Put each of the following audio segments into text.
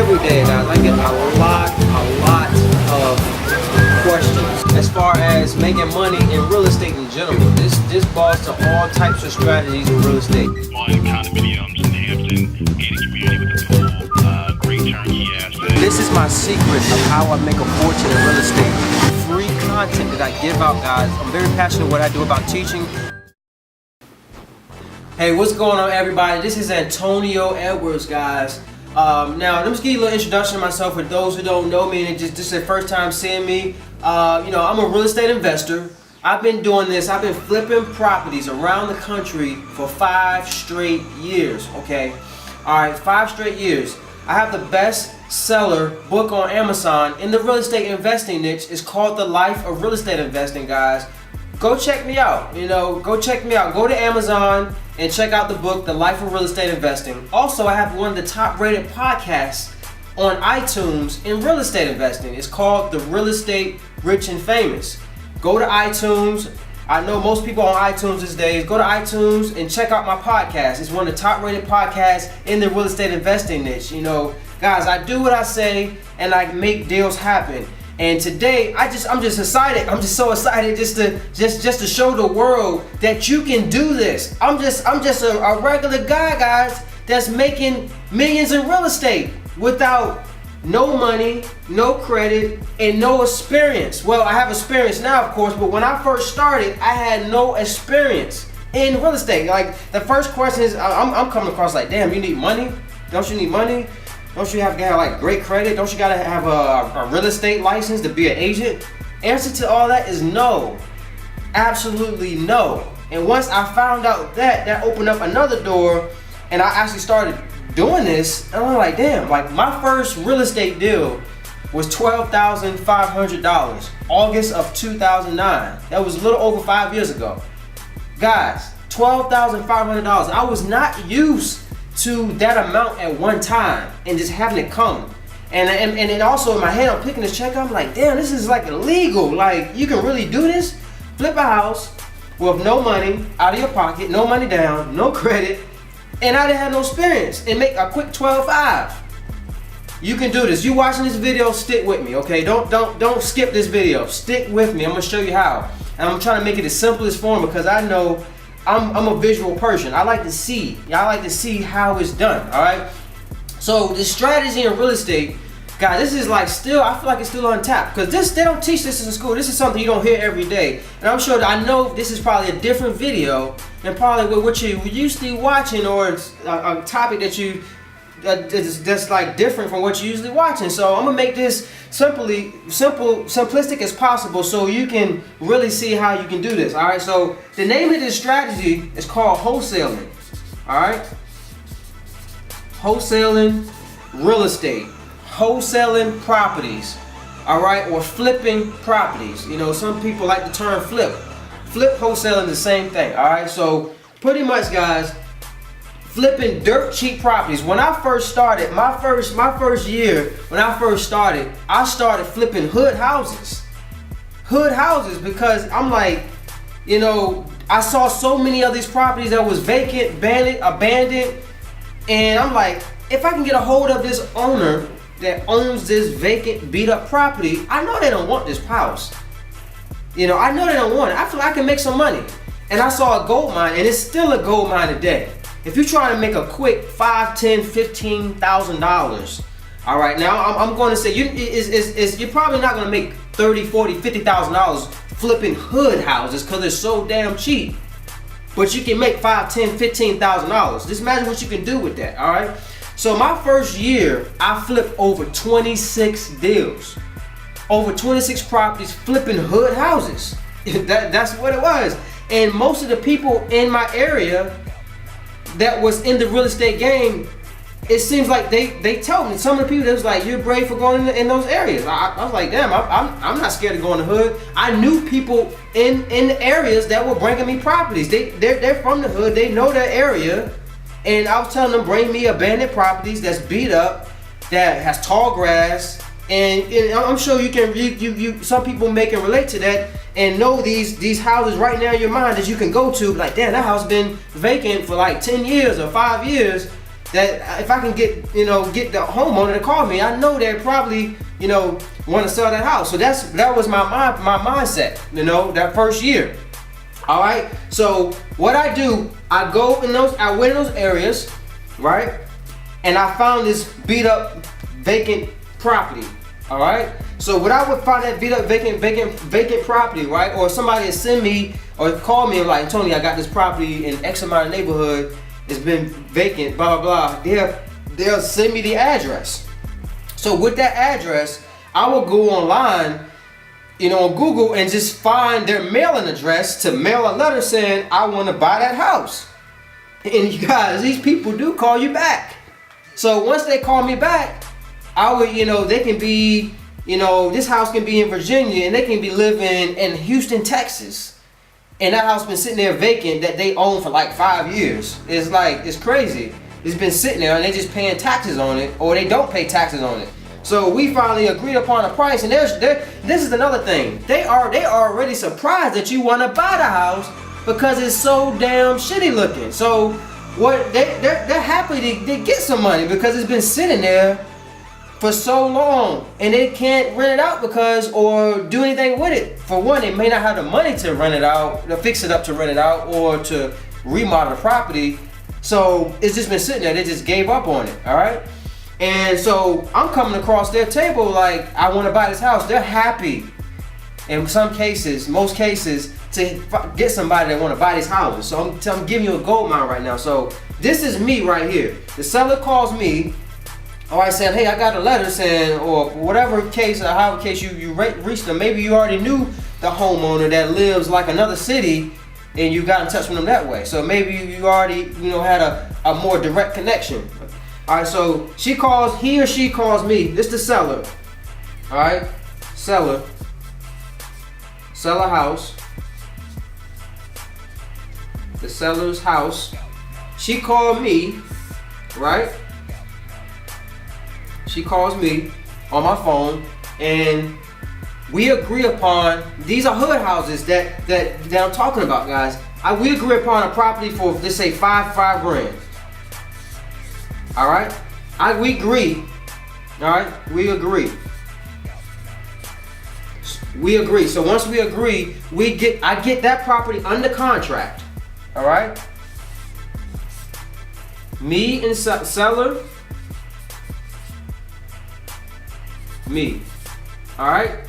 every day, guys, I get a lot of questions as far as making money in real estate in general. This boils to all types of strategies in real estate. On condominiums in Hampton, gated community with a pool, great turnkey asset. This is my secret of how I make a fortune in real estate. Free content that I give out, guys. I'm very passionate what I do about teaching. Hey, what's going on, everybody? This is Antonio Edwards, guys. Now, let me just give you a little introduction to myself for those who don't know me and this is their first time seeing me. I'm a real estate investor. I've been doing this. I've been flipping properties around the country for 5 straight years, okay? All right, 5 straight years. I have the best seller book on Amazon in the real estate investing niche. It's called The Life of Real Estate Investing, guys. Go check me out, go check me out. Go to Amazon and check out the book, The Life of Real Estate Investing. Also, I have one of the top rated podcasts on iTunes in real estate investing. It's called The Real Estate Rich and Famous. Go to iTunes. I know most people on iTunes these days. Go to iTunes and check out my podcast. It's one of the top rated podcasts in the real estate investing niche. Guys, I do what I say and I make deals happen. And today, I'm just excited. I'm just so excited just to show the world that you can do this. I'm just a regular guy, guys, that's making millions in real estate without no money, no credit, and no experience. Well, I have experience now, of course, but when I first started, I had no experience in real estate. Like, the first question is, I'm coming across like, damn, you need money? Don't you need money? Don't you have to have like great credit? Don't you gotta have a real estate license to be an agent? Answer to all that is no. Absolutely no. And once I found out that opened up another door, and I actually started doing this, and I'm like, damn, like my first real estate deal was $12,500, August of 2009. That was a little over 5 years ago. Guys, $12,500. I was not used to that amount at one time and just having it come. And then also in my head, I'm picking this check. I'm like, damn, this is like illegal. Like, you can really do this? Flip a house with no money out of your pocket, no money down, no credit, and I didn't have no experience, and make a quick 12.5. You can do this. You watching this video, stick with me, okay? Don't skip this video. Stick with me. I'm gonna show you how. And I'm trying to make it as simple as form because I know I'm a visual person. I like to see. I like to see how it's done, all right? So the strategy in real estate, guys, this is like still, I feel like it's still untapped because they don't teach this in school. This is something you don't hear every day. And I'm sure that I know this is probably a different video than probably what you're usually watching, or a topic that that's like different from what you're usually watching. So I'm gonna make this simplistic as possible so you can really see how you can do this. All right, so the name of this strategy is called wholesaling. All right, wholesaling real estate, wholesaling properties, all right, or flipping properties. Some people like the term flip wholesaling, the same thing. All right, so pretty much, guys, flipping dirt cheap properties. When I first started, my first year, when I first started, I started flipping hood houses because I'm like, I saw so many of these properties that was vacant, abandoned, and I'm like, if I can get a hold of this owner that owns this vacant, beat up property, I know they don't want this house. I know they don't want it. I feel like I can make some money. And I saw a gold mine, and it's still a gold mine today. If you're trying to make a quick $5,000, $10,000, $15,000, all right, now I'm going to say you're probably not going to make $30,000, $40,000, $50,000 flipping hood houses because they're so damn cheap. But you can make $5,000, $10,000, $15,000. Just imagine what you can do with that, all right? So my first year, I flipped over 26 deals, over 26 properties flipping hood houses. That's what it was. And most of the people in my area that was in the real estate game, it seems like they told me, some of the people that was like, you're brave for going in those areas. I was like, damn, I'm not scared to go in the hood. I knew people in the areas that were bringing me properties. They're from the hood, they know their area, and I was telling them, bring me abandoned properties that's beat up, that has tall grass, and I'm sure you can some people may can relate to that and know these houses right now in your mind that you can go to, like, damn, that house been vacant for like 10 years or 5 years. that if I can get the homeowner to call me, I know they're probably want to sell that house. So that was my mindset, that first year. All right. So what I do, I went in those areas, right, and I found this beat up vacant property. All right. So when I would find that beat up vacant property, right, or somebody would send me or call me and like, Tony, I got this property in X amount of neighborhood. It's been vacant, blah, blah, blah. They'll send me the address. So with that address, I will go online, on Google and just find their mailing address to mail a letter saying, I want to buy that house. And you guys, these people do call you back. So once they call me back, I would, they can be, this house can be in Virginia and they can be living in Houston, Texas. And that house been sitting there vacant that they own for like 5 years. It's crazy. It's been sitting there and they just paying taxes on it, or they don't pay taxes on it. So we finally agreed upon a price, and this is another thing. They are already surprised that you want to buy the house because it's so damn shitty looking. So what they're happy to get some money because it's been sitting there for so long and they can't rent it out or do anything with it. For one, they may not have the money to rent it out, to fix it up to rent it out, or to remodel the property. So it's just been sitting there. They just gave up on it. All right. And so I'm coming across their table like, I want to buy this house. They're happy in most cases, to get somebody that want to buy these houses. So I'm giving you a gold mine right now. So this is me right here. The seller calls me, all right, saying, hey, I got a letter saying, or whatever case, or however case you reached them. Maybe you already knew the homeowner that lives like another city and you got in touch with them that way. So maybe you already, had a more direct connection. All right, so he or she calls me. This is the seller. All right, seller house. The seller's house. She called me, right? She calls me on my phone, and we agree upon, these are hood houses that I'm talking about, guys. We agree upon a property for, let's say, five grand. All right, we agree. All right, we agree. So once we agree, I get that property under contract. All right. Me and seller. Me. All right.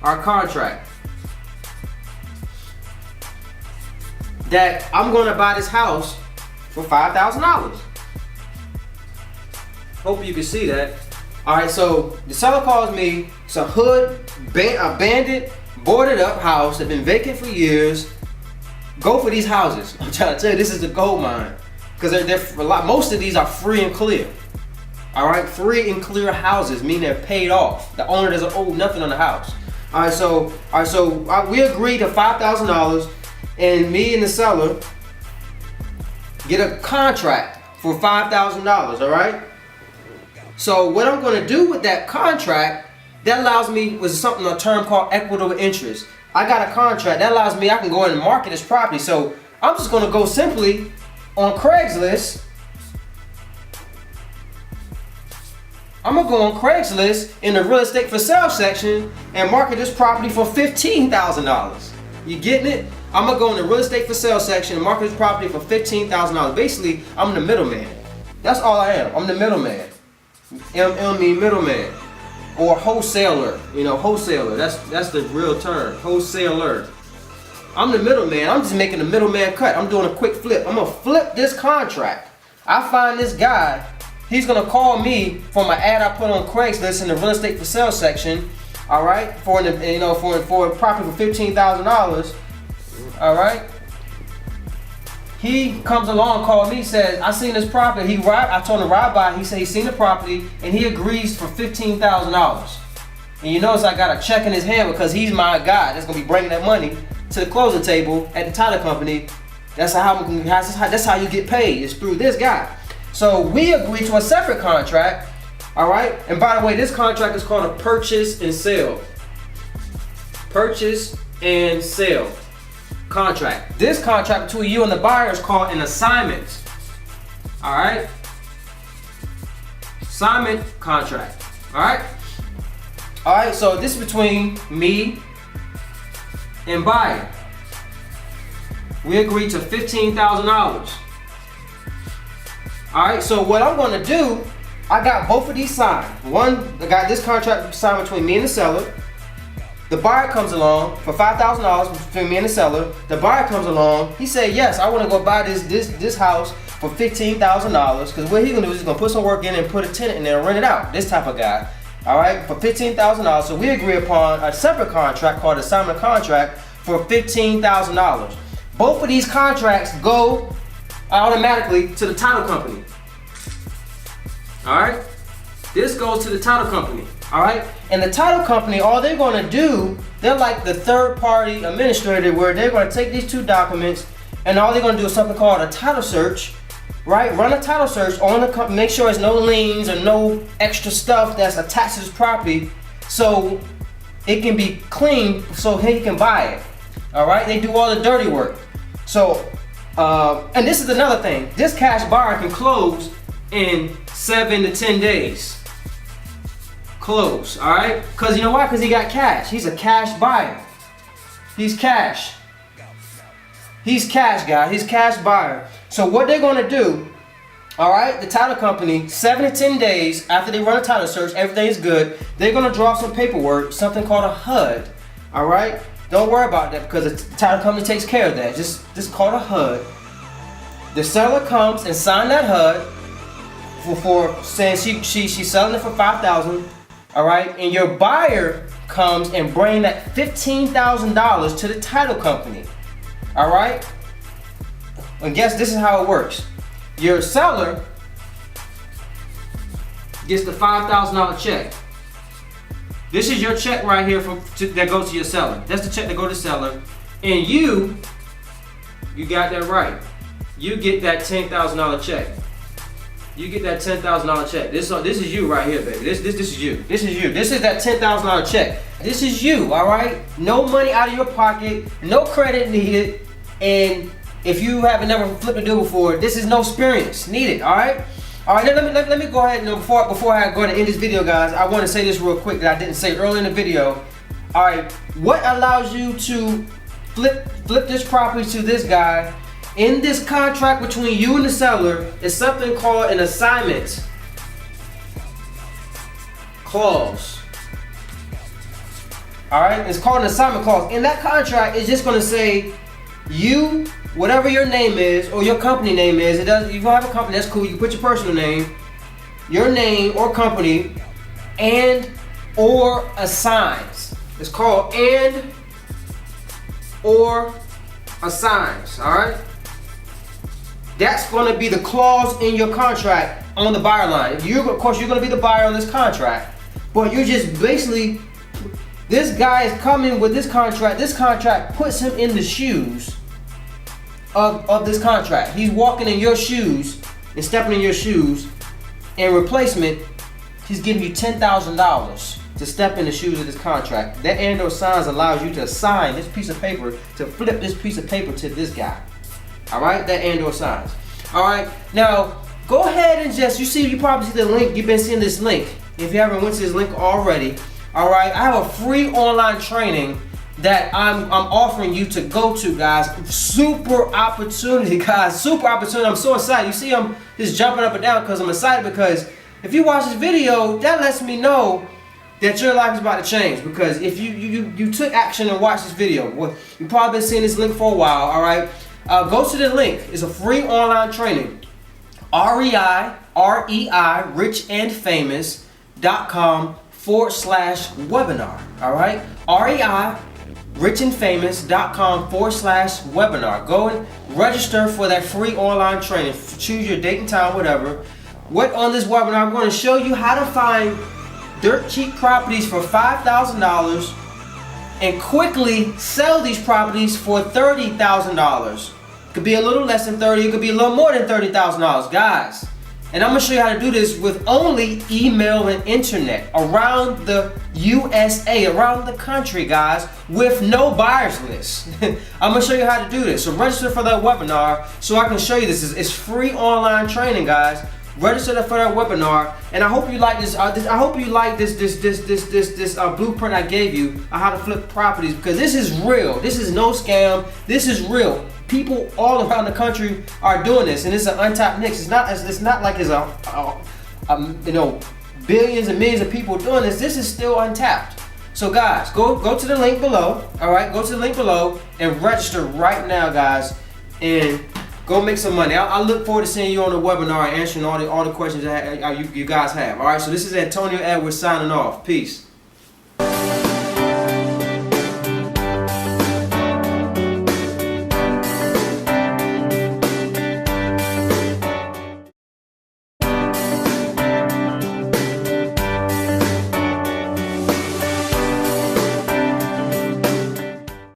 Our contract. That I'm gonna buy this house for $5,000. Hope you can see that. All right, so the seller calls me. It's a hood, abandoned, boarded up house that's been vacant for years. Go for these houses. I'm trying to tell you, this is the gold mine, because most of these are free and clear. All right, free and clear houses mean they're paid off. The owner doesn't owe nothing on the house. All right, so we agreed to $5,000, and me and the seller get a contract for $5,000. All right. So what I'm going to do with that contract, that allows me, a term called equitable interest. I got a contract that allows me, I can go in and market this property. So I'm just going to go simply on Craigslist. I'm going to go on Craigslist in the real estate for sale section and market this property for $15,000. You getting it? I'm going to go in the real estate for sale section and market this property for $15,000. Basically, I'm the middleman. That's all I am. I'm the middleman. Middleman or wholesaler, wholesaler. That's the real term, wholesaler. I'm the middleman. I'm just making the middleman cut. I'm doing a quick flip. I'm gonna flip this contract. I find this guy. He's gonna call me for my ad I put on Craigslist in the real estate for sale section. All right, for a property for $15,000. All right. He comes along, called me, says, I seen this property. I told him to ride by. He said he's seen the property, and he agrees for $15,000. And you notice I got a check in his hand because he's my guy that's gonna be bringing that money to the closing table at the title company. That's how you get paid. It's through this guy. So we agreed to a separate contract. All right. And by the way, this contract is called a purchase and sale. Purchase and sale contract. This contract between you and the buyer is called an assignment. All right. assignment contract. Alright? Alright, so this is between me and buyer. We agreed to $15,000. Alright, so what I'm gonna do, I got both of these signed. One, I got this contract signed between me and the seller. The buyer comes along for $5,000 between me and the seller. The buyer comes along. He said, yes, I want to go buy this house for $15,000. Because what he's gonna do is he's gonna put some work in and put a tenant in there and rent it out. This type of guy. All right, for $15,000. So we agree upon a separate contract called assignment contract for $15,000. Both of these contracts go automatically to the title company. All right, this goes to the title company. All right, and the title company, all they're going to do, they're like the third-party administrator, where they're going to take these two documents, and all they're going to do is something called a title search, right? Run a title search on the company, make sure there's no liens or no extra stuff that's attached to this property, so it can be clean, so he can buy it. All right, they do all the dirty work. So, and this is another thing. This cash buyer can close in 7 to 10 days. Close, all right? Because you know why? Because he got cash. He's a cash buyer. He's cash. He's cash, guy. He's cash buyer. So what they're going to do, all right, the title company, 7 to 10 days after they run a title search, everything's good, they're going to draw some paperwork, something called a HUD, all right? Don't worry about that because the title company takes care of that. Just call it a HUD. The seller comes and signs that HUD for saying she's selling it for $5,000. All right, and your buyer comes and bring that $15,000 to the title company. All right, and guess this is how it works. Your seller gets the $5,000 check. This is your check right here that goes to your seller. That's the check that goes to the seller, and you got that right. You get that $10,000 check. You get that $10,000 check. This is you right here, baby. This is you. This is you. This is that $10,000 check. This is you, all right? No money out of your pocket, no credit needed, and if you haven't never flipped a deal before, this is no experience needed, all right? All right, let me go ahead and before I go to end this video, guys, I want to say this real quick that I didn't say earlier in the video. All right, what allows you to flip this property to this guy? In this contract between you and the seller is something called an assignment clause. All right, it's called an assignment clause. In that contract, it's just going to say you, whatever your name is or your company name is. It does. You have a company, that's cool. You can put your personal name, your name or company, and or assigns. It's called and or assigns. All right. That's going to be the clause in your contract on the buyer line. Of course, you're going to be the buyer on this contract, but you're just basically, this guy is coming with this contract. This contract puts him in the shoes of this contract. He's walking in your shoes and stepping in your shoes. In replacement, he's giving you $10,000 to step in the shoes of this contract. That and or signs allows you to sign this piece of paper, to flip this piece of paper to this guy. All right, that and or signs. All right, now go ahead and you probably see the link. You've been seeing this link. If you haven't went to this link already, all right, I have a free online training that I'm offering you to go to, guys. Super opportunity, guys. Super opportunity. I'm so excited. You see, I'm just jumping up and down because I'm excited, because if you watch this video, that lets me know that your life is about to change. Because if you took action and watched this video, well, you've probably been seeing this link for a while, all right? Go to the link. It's a free online training. REI, richandfamous.com/webinar. All right? REI, richandfamous.com/webinar. Go and register for that free online training. Choose your date and time, whatever. What on this webinar, I'm going to show you how to find dirt cheap properties for $5,000 and quickly sell these properties for $30,000. It could be a little less than 30, it could be a little more than $30,000, guys. And I'm gonna show you how to do this with only email and internet around the USA, around the country, guys, with no buyers list. I'm gonna show you how to do this. So register for that webinar so I can show you this. It's free online training, guys. Register for that webinar, and I hope you like this. I hope you like this blueprint I gave you on how to flip properties, because this is real. This is no scam. This is real. People all around the country are doing this, and it's an untapped niche. It's not like it's billions and millions of people doing this. This is still untapped. So guys, go to the link below. All right, go to the link below and register right now, guys, and go make some money. I look forward to seeing you on the webinar and answering all the questions that you guys have. All right, so this is Antonio Edwards signing off. Peace.